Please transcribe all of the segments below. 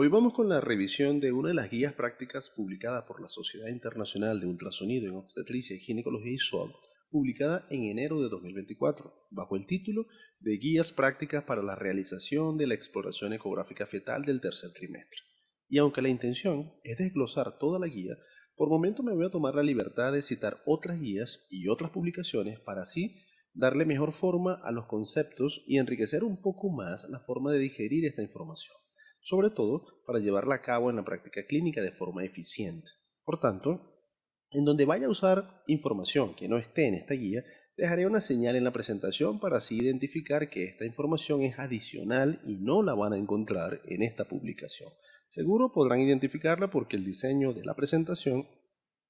Hoy vamos con la revisión de una de las guías prácticas publicada por la Sociedad Internacional de Ultrasonido en Obstetricia y Ginecología ISOAB, publicada en enero de 2024, bajo el título de Guías prácticas para la realización de la exploración ecográfica fetal del tercer trimestre. Y aunque la intención es desglosar toda la guía, por momento me voy a tomar la libertad de citar otras guías y otras publicaciones para así darle mejor forma a los conceptos y enriquecer un poco más la forma de digerir esta información, sobre todo para llevarla a cabo en la práctica clínica de forma eficiente. Por tanto, en donde vaya a usar información que no esté en esta guía, dejaré una señal en la presentación para así identificar que esta información es adicional y no la van a encontrar en esta publicación. Seguro podrán identificarla porque el diseño de la presentación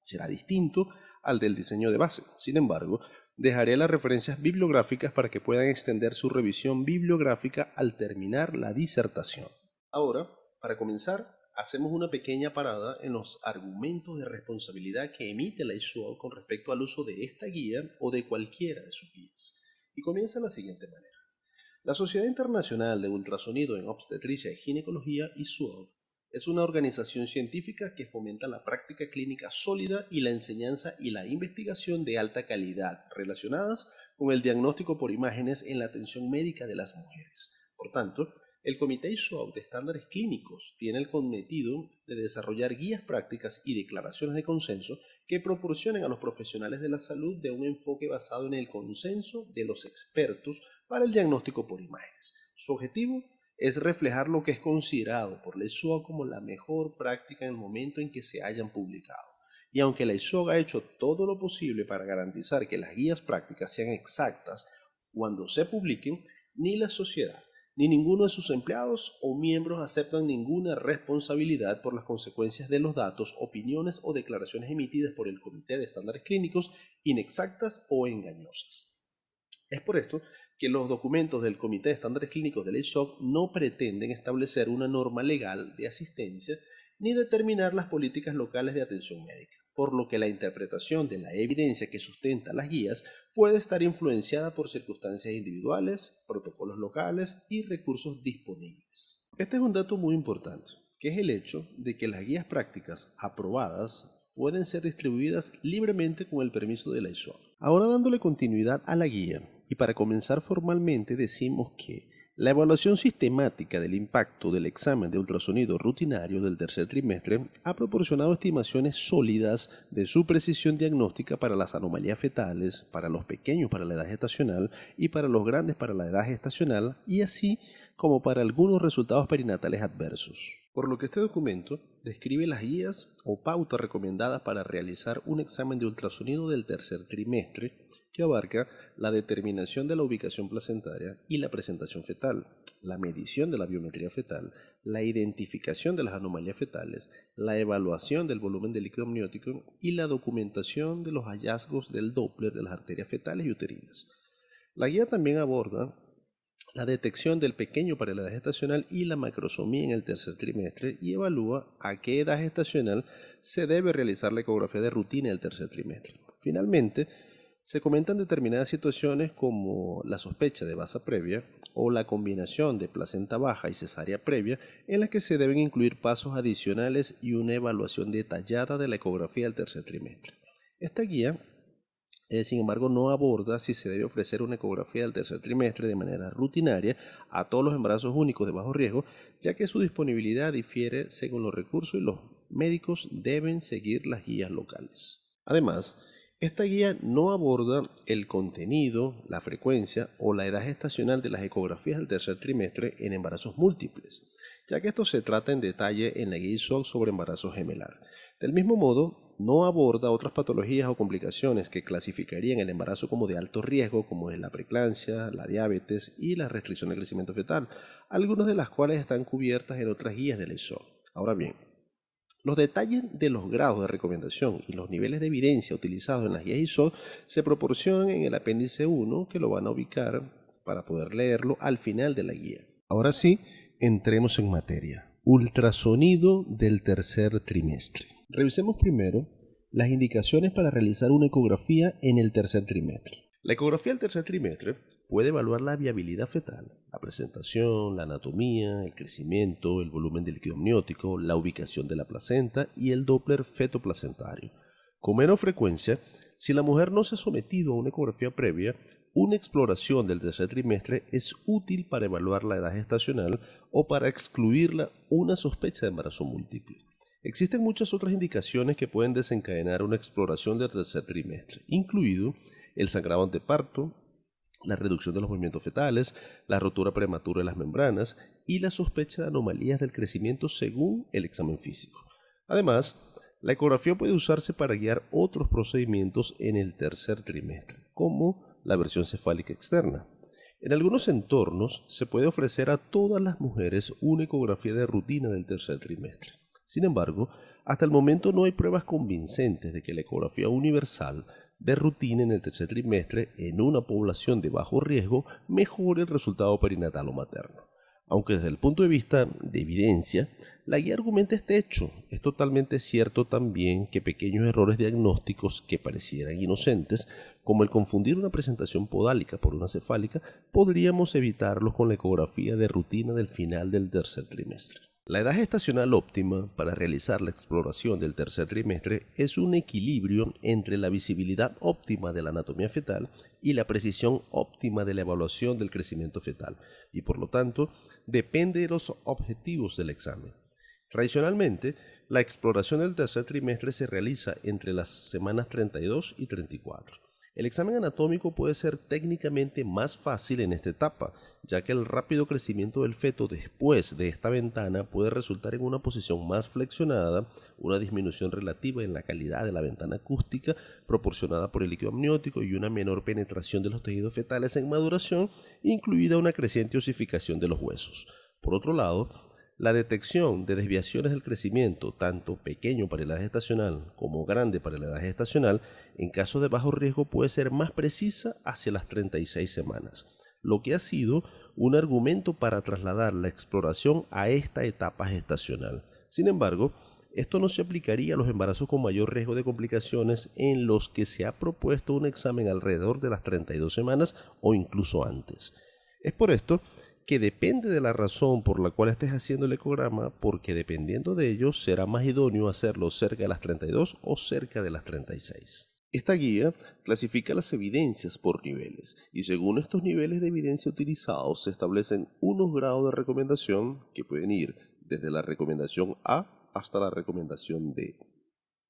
será distinto al del diseño de base. Sin embargo, dejaré las referencias bibliográficas para que puedan extender su revisión bibliográfica al terminar la disertación. Ahora, para comenzar, hacemos una pequeña parada en los argumentos de responsabilidad que emite la ISOAB con respecto al uso de esta guía o de cualquiera de sus guías. Y comienza de la siguiente manera. La Sociedad Internacional de Ultrasonido en Obstetricia y Ginecología, ISOAB, es una organización científica que fomenta la práctica clínica sólida y la enseñanza y la investigación de alta calidad relacionadas con el diagnóstico por imágenes en la atención médica de las mujeres. Por tanto, el Comité ISOAB de Estándares Clínicos tiene el cometido de desarrollar guías prácticas y declaraciones de consenso que proporcionen a los profesionales de la salud de un enfoque basado en el consenso de los expertos para el diagnóstico por imágenes. Su objetivo es reflejar lo que es considerado por la ISOAB como la mejor práctica en el momento en que se hayan publicado. Y aunque la ISOAB ha hecho todo lo posible para garantizar que las guías prácticas sean exactas cuando se publiquen, ni la sociedad ni ninguno de sus empleados o miembros aceptan ninguna responsabilidad por las consecuencias de los datos, opiniones o declaraciones emitidas por el Comité de Estándares Clínicos inexactas o engañosas. Es por esto que los documentos del Comité de Estándares Clínicos de la ISOAB no pretenden establecer una norma legal de asistencia ni determinar las políticas locales de atención médica, por lo que la interpretación de la evidencia que sustenta las guías puede estar influenciada por circunstancias individuales, protocolos locales y recursos disponibles. Este es un dato muy importante, que es el hecho de que las guías prácticas aprobadas pueden ser distribuidas libremente con el permiso de la ISOAB. Ahora, dándole continuidad a la guía, y para comenzar formalmente decimos que la evaluación sistemática del impacto del examen de ultrasonido rutinario del tercer trimestre ha proporcionado estimaciones sólidas de su precisión diagnóstica para las anomalías fetales, para los pequeños para la edad gestacional y para los grandes para la edad gestacional, y así como para algunos resultados perinatales adversos. Por lo que este documento describe las guías o pautas recomendadas para realizar un examen de ultrasonido del tercer trimestre que abarca la determinación de la ubicación placentaria y la presentación fetal, la medición de la biometría fetal, la identificación de las anomalías fetales, la evaluación del volumen del líquido amniótico y la documentación de los hallazgos del Doppler de las arterias fetales y uterinas. La guía también aborda la detección del pequeño para la edad gestacional y la macrosomía en el tercer trimestre y evalúa a qué edad gestacional se debe realizar la ecografía de rutina del tercer trimestre. Finalmente, se comentan determinadas situaciones como la sospecha de basa previa o la combinación de placenta baja y cesárea previa en las que se deben incluir pasos adicionales y una evaluación detallada de la ecografía del tercer trimestre. Esta guía sin embargo, no aborda si se debe ofrecer una ecografía del tercer trimestre de manera rutinaria a todos los embarazos únicos de bajo riesgo, ya que su disponibilidad difiere según los recursos y los médicos deben seguir las guías locales. Además, esta guía no aborda el contenido, la frecuencia o la edad gestacional de las ecografías del tercer trimestre en embarazos múltiples, ya que esto se trata en detalle en la guía ISOAB sobre embarazo gemelar. Del mismo modo, no aborda otras patologías o complicaciones que clasificarían el embarazo como de alto riesgo, como es la preeclampsia, la diabetes y la restricción del crecimiento fetal, algunas de las cuales están cubiertas en otras guías de la ISOAB. Ahora bien, los detalles de los grados de recomendación y los niveles de evidencia utilizados en las guías ISOAB se proporcionan en el apéndice 1, que lo van a ubicar para poder leerlo al final de la guía. Ahora sí, entremos en materia. Ultrasonido del tercer trimestre. Revisemos primero las indicaciones para realizar una ecografía en el tercer trimestre. La ecografía del tercer trimestre puede evaluar la viabilidad fetal, la presentación, la anatomía, el crecimiento, el volumen del líquido amniótico, la ubicación de la placenta y el Doppler fetoplacentario. Con menos frecuencia, si la mujer no se ha sometido a una ecografía previa, una exploración del tercer trimestre es útil para evaluar la edad gestacional o para excluirla una sospecha de embarazo múltiple. Existen muchas otras indicaciones que pueden desencadenar una exploración del tercer trimestre, incluido el sangrado anteparto, la reducción de los movimientos fetales, la rotura prematura de las membranas y la sospecha de anomalías del crecimiento según el examen físico. Además, la ecografía puede usarse para guiar otros procedimientos en el tercer trimestre, como la versión cefálica externa. En algunos entornos se puede ofrecer a todas las mujeres una ecografía de rutina del tercer trimestre. Sin embargo, hasta el momento no hay pruebas convincentes de que la ecografía universal de rutina en el tercer trimestre en una población de bajo riesgo mejore el resultado perinatal o materno. Aunque desde el punto de vista de evidencia, la guía argumenta este hecho. Es totalmente cierto también que pequeños errores diagnósticos que parecieran inocentes, como el confundir una presentación podálica por una cefálica, podríamos evitarlos con la ecografía de rutina del final del tercer trimestre. La edad gestacional óptima para realizar la exploración del tercer trimestre es un equilibrio entre la visibilidad óptima de la anatomía fetal y la precisión óptima de la evaluación del crecimiento fetal, y por lo tanto depende de los objetivos del examen. Tradicionalmente, la exploración del tercer trimestre se realiza entre las semanas 32 y 34. El examen anatómico puede ser técnicamente más fácil en esta etapa, ya que el rápido crecimiento del feto después de esta ventana puede resultar en una posición más flexionada, una disminución relativa en la calidad de la ventana acústica proporcionada por el líquido amniótico y una menor penetración de los tejidos fetales en maduración, incluida una creciente osificación de los huesos. Por otro lado, la detección de desviaciones del crecimiento, tanto pequeño para la edad gestacional como grande para la edad gestacional, en caso de bajo riesgo puede ser más precisa hacia las 36 semanas, lo que ha sido un argumento para trasladar la exploración a esta etapa gestacional. Sin embargo, esto no se aplicaría a los embarazos con mayor riesgo de complicaciones en los que se ha propuesto un examen alrededor de las 32 semanas o incluso antes. Es por esto que depende de la razón por la cual estés haciendo el ecograma, porque dependiendo de ello será más idóneo hacerlo cerca de las 32 o cerca de las 36. Esta guía clasifica las evidencias por niveles y según estos niveles de evidencia utilizados se establecen unos grados de recomendación que pueden ir desde la recomendación A hasta la recomendación D.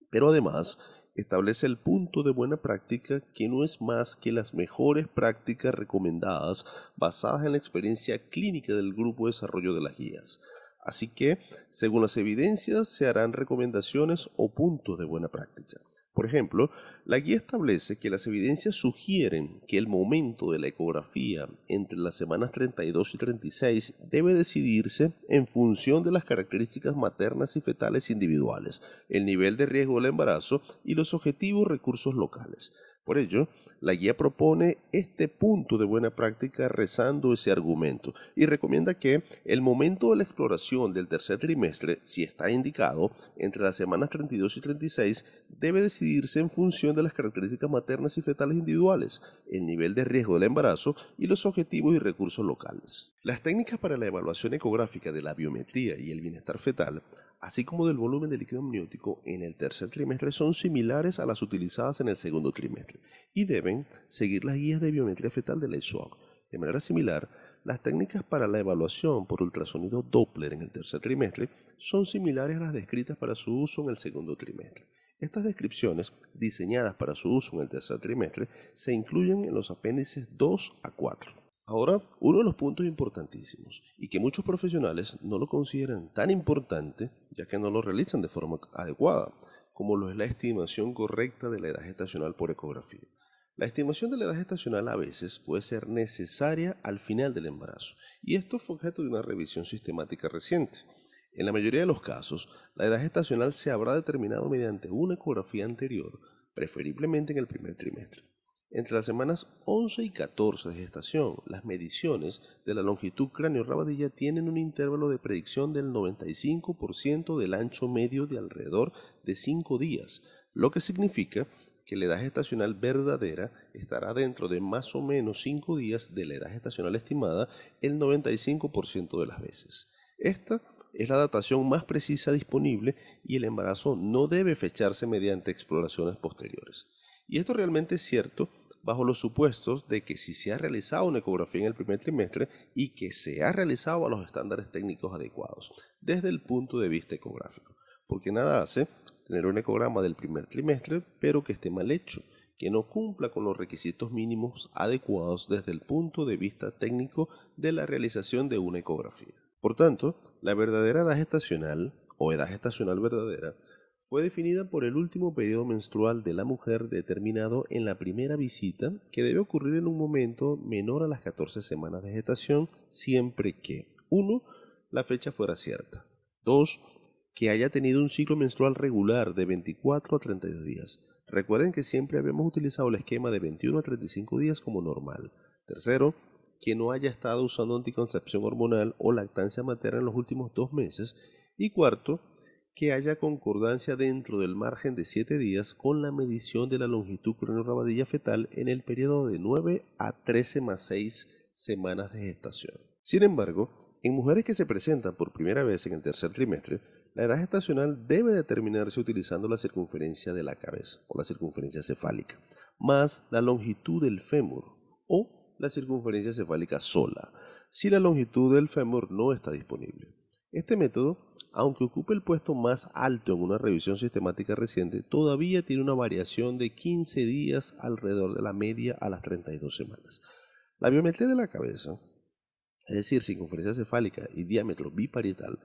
Pero además establece el punto de buena práctica que no es más que las mejores prácticas recomendadas basadas en la experiencia clínica del grupo de desarrollo de las guías. Así que, según las evidencias, se harán recomendaciones o puntos de buena práctica. Por ejemplo, la guía establece que las evidencias sugieren que el momento de la ecografía entre las semanas 32 y 36 debe decidirse en función de las características maternas y fetales individuales, el nivel de riesgo del embarazo y los objetivos recursos locales. Por ello, la guía propone este punto de buena práctica rezando ese argumento y recomienda que el momento de la exploración del tercer trimestre, si está indicado, entre las semanas 32 y 36, debe decidirse en función de las características maternas y fetales individuales, el nivel de riesgo del embarazo y los objetivos y recursos locales. Las técnicas para la evaluación ecográfica de la biometría y el bienestar fetal, así como del volumen de líquido amniótico en el tercer trimestre, son similares a las utilizadas en el segundo trimestre y deben seguir las guías de biometría fetal de la ISOAG. De manera similar, las técnicas para la evaluación por ultrasonido Doppler en el tercer trimestre son similares a las descritas para su uso en el segundo trimestre. Estas descripciones, diseñadas para su uso en el tercer trimestre, se incluyen en los apéndices 2 a 4. Ahora, uno de los puntos importantísimos y que muchos profesionales no lo consideran tan importante, ya que no lo realizan de forma adecuada, como lo es la estimación correcta de la edad gestacional por ecografía. La estimación de la edad gestacional a veces puede ser necesaria al final del embarazo, y esto fue objeto de una revisión sistemática reciente. En la mayoría de los casos, la edad gestacional se habrá determinado mediante una ecografía anterior, preferiblemente en el primer trimestre. Entre las semanas 11 y 14 de gestación, las mediciones de la longitud cráneo-rabadilla tienen un intervalo de predicción del 95% del ancho medio de alrededor de 5 días, lo que significa que la edad gestacional verdadera estará dentro de más o menos 5 días de la edad gestacional estimada el 95% de las veces. Esta es la datación más precisa disponible y el embarazo no debe fecharse mediante exploraciones posteriores. Y esto realmente es cierto bajo los supuestos de que si se ha realizado una ecografía en el primer trimestre y que se ha realizado a los estándares técnicos adecuados desde el punto de vista ecográfico. Porque nada hace tener un ecograma del primer trimestre pero que esté mal hecho, que no cumpla con los requisitos mínimos adecuados desde el punto de vista técnico de la realización de una ecografía. Por tanto, la verdadera edad gestacional o edad gestacional verdadera fue definida por el último periodo menstrual de la mujer determinado en la primera visita, que debe ocurrir en un momento menor a las 14 semanas de gestación, siempre que 1. La fecha fuera cierta. 2. Que haya tenido un ciclo menstrual regular de 24 a 32 días. Recuerden que siempre habíamos utilizado el esquema de 21 a 35 días como normal. 3. Que no haya estado usando anticoncepción hormonal o lactancia materna en los últimos 2 meses. Y 4. Que haya concordancia dentro del margen de 7 días con la medición de la longitud craneorrabadilla fetal en el periodo de 9 a 13 más 6 semanas de gestación. Sin embargo, en mujeres que se presentan por primera vez en el tercer trimestre, la edad gestacional debe determinarse utilizando la circunferencia de la cabeza o la circunferencia cefálica, más la longitud del fémur o la circunferencia cefálica sola, si la longitud del fémur no está disponible. Este método, aunque ocupe el puesto más alto en una revisión sistemática reciente, todavía tiene una variación de 15 días alrededor de la media a las 32 semanas. La biometría de la cabeza, es decir, circunferencia cefálica y diámetro biparietal,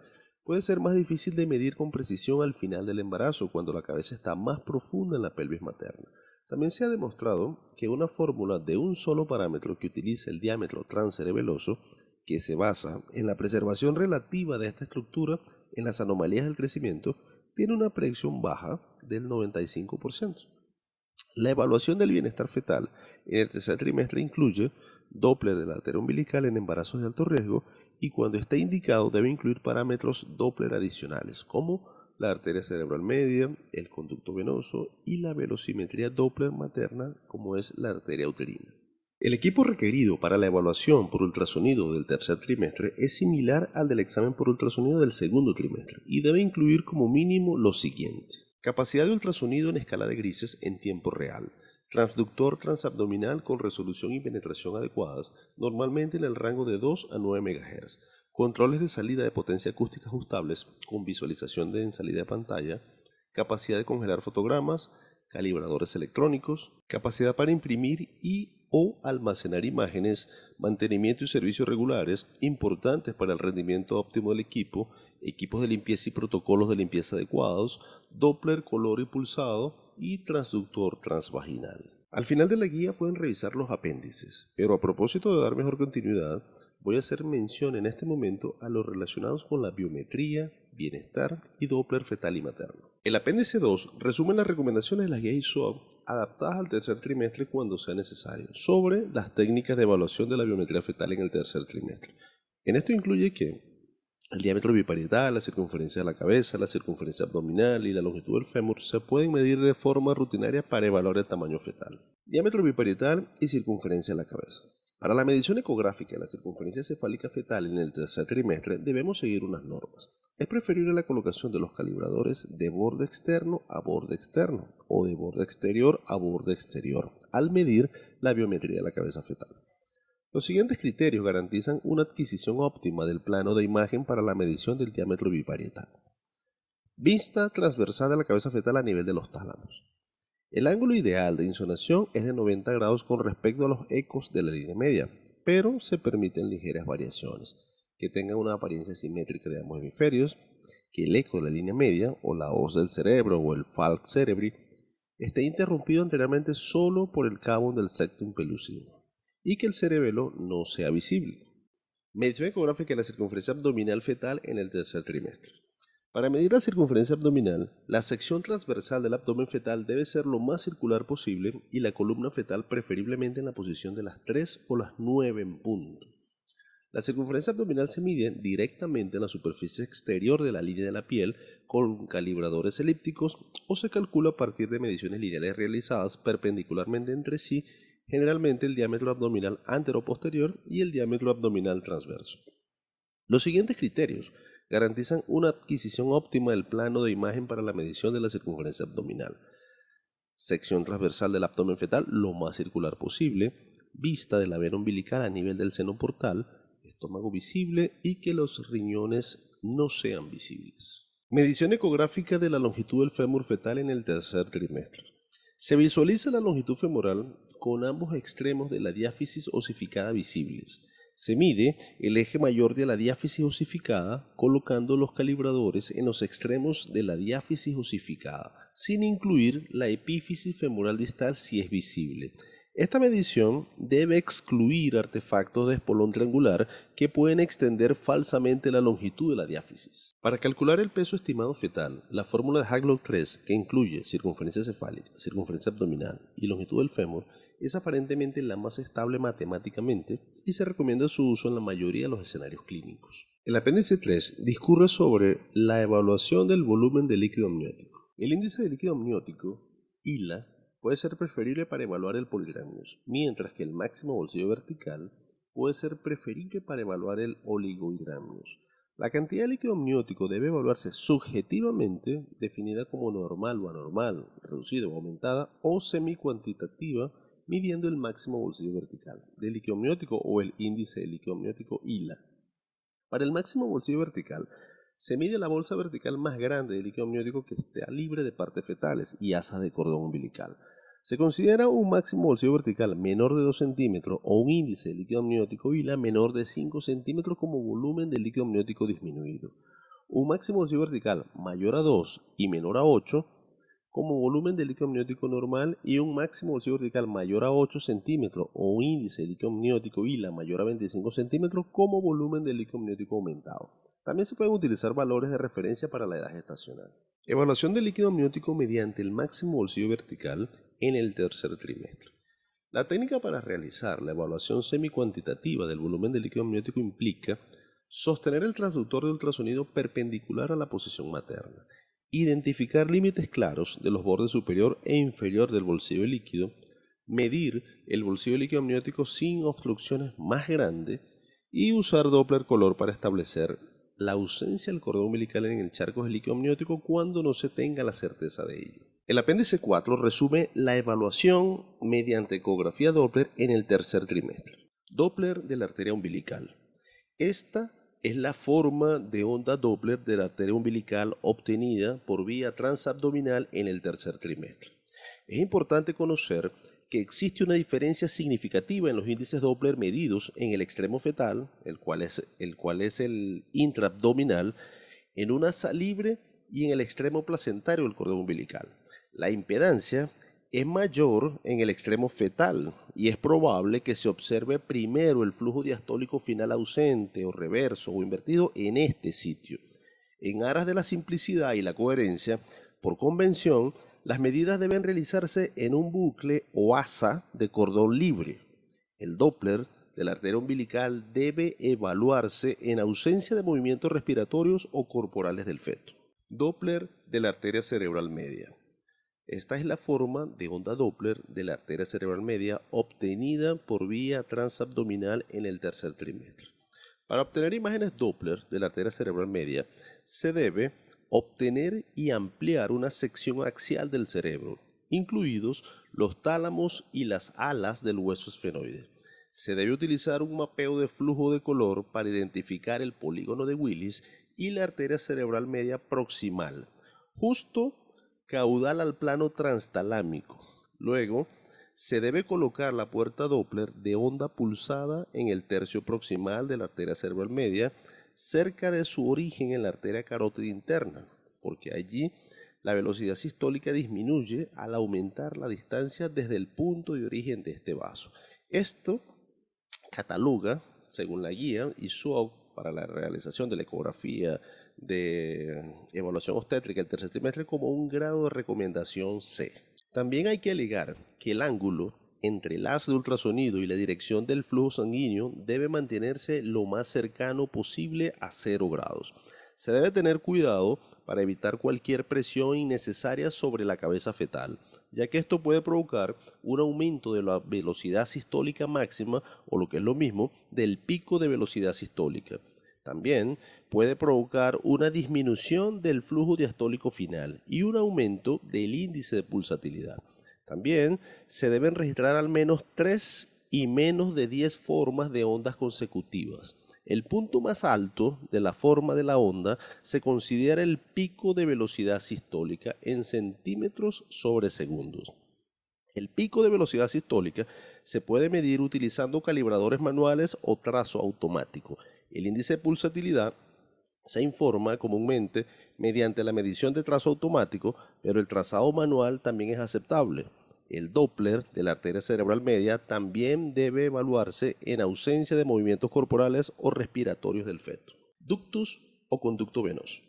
puede ser más difícil de medir con precisión al final del embarazo, cuando la cabeza está más profunda en la pelvis materna. También se ha demostrado que una fórmula de un solo parámetro que utiliza el diámetro transcerebeloso, que se basa en la preservación relativa de esta estructura en las anomalías del crecimiento, tiene una predicción baja del 95%. La evaluación del bienestar fetal en el tercer trimestre incluye Doppler de la arteria umbilical en embarazos de alto riesgo y cuando esté indicado debe incluir parámetros Doppler adicionales como la arteria cerebral media, el conducto venoso y la velocimetría Doppler materna como es la arteria uterina. El equipo requerido para la evaluación por ultrasonido del tercer trimestre es similar al del examen por ultrasonido del segundo trimestre y debe incluir como mínimo lo siguiente: capacidad de ultrasonido en escala de grises en tiempo real, transductor transabdominal con resolución y penetración adecuadas, normalmente en el rango de 2 a 9 MHz, controles de salida de potencia acústica ajustables con visualización en salida de pantalla, capacidad de congelar fotogramas, calibradores electrónicos, capacidad para imprimir y o almacenar imágenes, mantenimiento y servicios regulares importantes para el rendimiento óptimo del equipo, equipos de limpieza y protocolos de limpieza adecuados, Doppler color y pulsado y transductor transvaginal. Al final de la guía pueden revisar los apéndices, pero a propósito de dar mejor continuidad, voy a hacer mención en este momento a los relacionados con la biometría, bienestar y Doppler fetal y materno. El apéndice 2 resume las recomendaciones de las guías ISOAB adaptadas al tercer trimestre cuando sea necesario, sobre las técnicas de evaluación de la biometría fetal en el tercer trimestre. En esto incluye que el diámetro biparietal, la circunferencia de la cabeza, la circunferencia abdominal y la longitud del fémur se pueden medir de forma rutinaria para evaluar el tamaño fetal. Diámetro biparietal y circunferencia de la cabeza. Para la medición ecográfica de la circunferencia cefálica fetal en el tercer trimestre debemos seguir unas normas. Es preferible la colocación de los calibradores de borde externo a borde externo o de borde exterior a borde exterior al medir la biometría de la cabeza fetal. Los siguientes criterios garantizan una adquisición óptima del plano de imagen para la medición del diámetro biparietal. Vista transversal de la cabeza fetal a nivel de los tálamos. El ángulo ideal de insonación es de 90 grados con respecto a los ecos de la línea media, pero se permiten ligeras variaciones, que tengan una apariencia simétrica de ambos hemisferios, que el eco de la línea media, o la hoz del cerebro o el falx cerebri, esté interrumpido anteriormente solo por el cabo del septum pellucidum, y que el cerebelo no sea visible. Medición ecográfica de la circunferencia abdominal fetal en el tercer trimestre. Para medir la circunferencia abdominal, la sección transversal del abdomen fetal debe ser lo más circular posible y la columna fetal preferiblemente en la posición de las 3 o las 9 en punto. La circunferencia abdominal se mide directamente en la superficie exterior de la línea de la piel con calibradores elípticos o se calcula a partir de mediciones lineales realizadas perpendicularmente entre sí, generalmente el diámetro abdominal antero-posterior y el diámetro abdominal transverso. Los siguientes criterios garantizan una adquisición óptima del plano de imagen para la medición de la circunferencia abdominal. Sección transversal del abdomen fetal lo más circular posible, vista de la vena umbilical a nivel del seno portal, estómago visible y que los riñones no sean visibles. Medición ecográfica de la longitud del fémur fetal en el tercer trimestre. Se visualiza la longitud femoral con ambos extremos de la diáfisis osificada visibles. Se mide el eje mayor de la diáfisis osificada colocando los calibradores en los extremos de la diáfisis osificada, sin incluir la epífisis femoral distal si es visible. Esta medición debe excluir artefactos de espolón triangular que pueden extender falsamente la longitud de la diáfisis. Para calcular el peso estimado fetal, la fórmula de Haglund 3, que incluye circunferencia cefálica, circunferencia abdominal y longitud del fémur, es aparentemente la más estable matemáticamente y se recomienda su uso en la mayoría de los escenarios clínicos. El apéndice 3 discurre sobre la evaluación del volumen de líquido amniótico. El índice de líquido amniótico, ILA, puede ser preferible para evaluar el polidramnios, mientras que el máximo bolsillo vertical puede ser preferible para evaluar el oligohidramnios. La cantidad de líquido amniótico debe evaluarse subjetivamente, definida como normal o anormal, reducida o aumentada, o semicuantitativa, midiendo el máximo bolsillo vertical del líquido amniótico o el índice de líquido amniótico ILA. Para el máximo bolsillo vertical, se mide la bolsa vertical más grande de líquido amniótico que esté libre de partes fetales y asas de cordón umbilical. Se considera un máximo bolsillo vertical menor de 2 centímetros o un índice de líquido amniótico ILA menor de 5 centímetros como volumen de líquido amniótico disminuido. Un máximo bolsillo vertical mayor a 2 y menor a 8 como volumen de líquido amniótico normal y un máximo bolsillo vertical mayor a 8 centímetros o un índice de líquido amniótico ILA mayor a 25 centímetros como volumen de líquido amniótico aumentado. También se pueden utilizar valores de referencia para la edad gestacional. Evaluación del líquido amniótico mediante el máximo bolsillo vertical en el tercer trimestre. La técnica para realizar la evaluación semicuantitativa del volumen de líquido amniótico implica sostener el transductor de ultrasonido perpendicular a la posición materna, identificar límites claros de los bordes superior e inferior del bolsillo líquido, medir el bolsillo líquido amniótico sin obstrucciones más grandes y usar Doppler color para establecer la ausencia del cordón umbilical en el charco de líquido amniótico cuando no se tenga la certeza de ello. El apéndice 4 resume la evaluación mediante ecografía Doppler en el tercer trimestre. Doppler de la arteria umbilical. Esta es la forma de onda Doppler de la arteria umbilical obtenida por vía transabdominal en el tercer trimestre. Es importante conocer que existe una diferencia significativa en los índices Doppler medidos en el extremo fetal, el cual es el intraabdominal, en una asa libre y en el extremo placentario del cordón umbilical. La impedancia es mayor en el extremo fetal y es probable que se observe primero el flujo diastólico final ausente o reverso o invertido en este sitio. En aras de la simplicidad y la coherencia, por convención, las medidas deben realizarse en un bucle o asa de cordón libre. El Doppler de la arteria umbilical debe evaluarse en ausencia de movimientos respiratorios o corporales del feto. Doppler de la arteria cerebral media. Esta es la forma de onda Doppler de la arteria cerebral media obtenida por vía transabdominal en el tercer trimestre. Para obtener imágenes Doppler de la arteria cerebral media, se debe obtener y ampliar una sección axial del cerebro, incluidos los tálamos y las alas del hueso esfenoide. Se debe utilizar un mapeo de flujo de color para identificar el polígono de Willis y la arteria cerebral media proximal, justo caudal al plano transtalámico. Luego, se debe colocar la puerta Doppler de onda pulsada en el tercio proximal de la arteria cerebral media, cerca de su origen en la arteria carótida interna, porque allí la velocidad sistólica disminuye al aumentar la distancia desde el punto de origen de este vaso. Esto cataloga, según la guía ISUOC para la realización de la ecografía de evaluación obstétrica el tercer trimestre, como un grado de recomendación C. También hay que alegar que el ángulo entre el haz de ultrasonido y la dirección del flujo sanguíneo debe mantenerse lo más cercano posible a 0 grados. Se debe tener cuidado para evitar cualquier presión innecesaria sobre la cabeza fetal, ya que esto puede provocar un aumento de la velocidad sistólica máxima o lo que es lo mismo, del pico de velocidad sistólica. También puede provocar una disminución del flujo diastólico final y un aumento del índice de pulsatilidad. También se deben registrar al menos 3 y menos de 10 formas de ondas consecutivas. El punto más alto de la forma de la onda se considera el pico de velocidad sistólica en centímetros sobre segundos. El pico de velocidad sistólica se puede medir utilizando calibradores manuales o trazo automático. El índice de pulsatilidad se informa comúnmente mediante la medición de trazo automático, pero el trazado manual también es aceptable. El Doppler de la arteria cerebral media también debe evaluarse en ausencia de movimientos corporales o respiratorios del feto. Ductus o conducto venoso.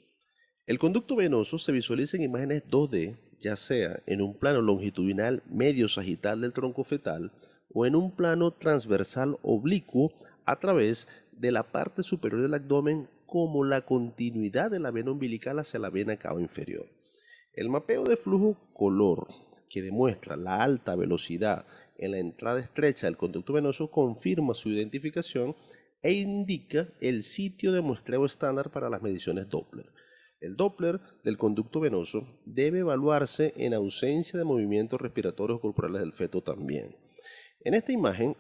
El conducto venoso se visualiza en imágenes 2D, ya sea en un plano longitudinal medio sagital del tronco fetal o en un plano transversal oblicuo a través de la parte superior del abdomen, como la continuidad de la vena umbilical hacia la vena cava inferior. El mapeo de flujo color, que demuestra la alta velocidad en la entrada estrecha del conducto venoso, confirma su identificación e indica el sitio de muestreo estándar para las mediciones Doppler. El Doppler del conducto venoso debe evaluarse en ausencia de movimientos respiratorios corporales del feto también. En esta imagen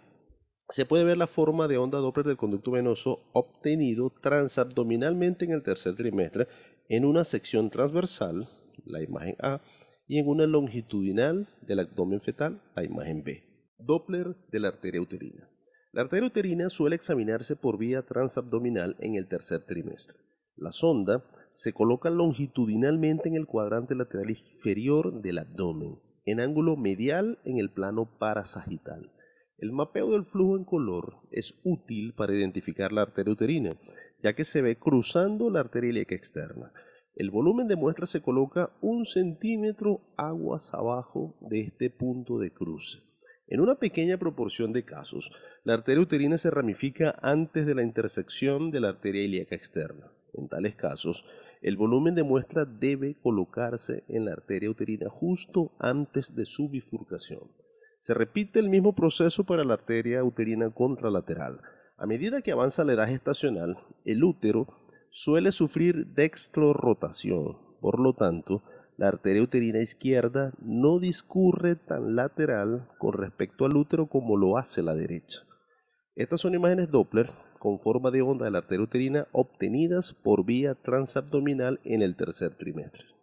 se puede ver la forma de onda Doppler del conducto venoso obtenido transabdominalmente en el tercer trimestre en una sección transversal, la imagen A, y en una longitudinal del abdomen fetal, la imagen B. Doppler de la arteria uterina. La arteria uterina suele examinarse por vía transabdominal en el tercer trimestre. La sonda se coloca longitudinalmente en el cuadrante lateral inferior del abdomen, en ángulo medial en el plano parasagital. El mapeo del flujo en color es útil para identificar la arteria uterina, ya que se ve cruzando la arteria ilíaca externa. El volumen de muestra se coloca 1 centímetro aguas abajo de este punto de cruce. En una pequeña proporción de casos, la arteria uterina se ramifica antes de la intersección de la arteria ilíaca externa. En tales casos, el volumen de muestra debe colocarse en la arteria uterina justo antes de su bifurcación. Se repite el mismo proceso para la arteria uterina contralateral. A medida que avanza la edad gestacional, el útero suele sufrir dextrorrotación. Por lo tanto, la arteria uterina izquierda no discurre tan lateral con respecto al útero como lo hace la derecha. Estas son imágenes Doppler con forma de onda de la arteria uterina obtenidas por vía transabdominal en el tercer trimestre.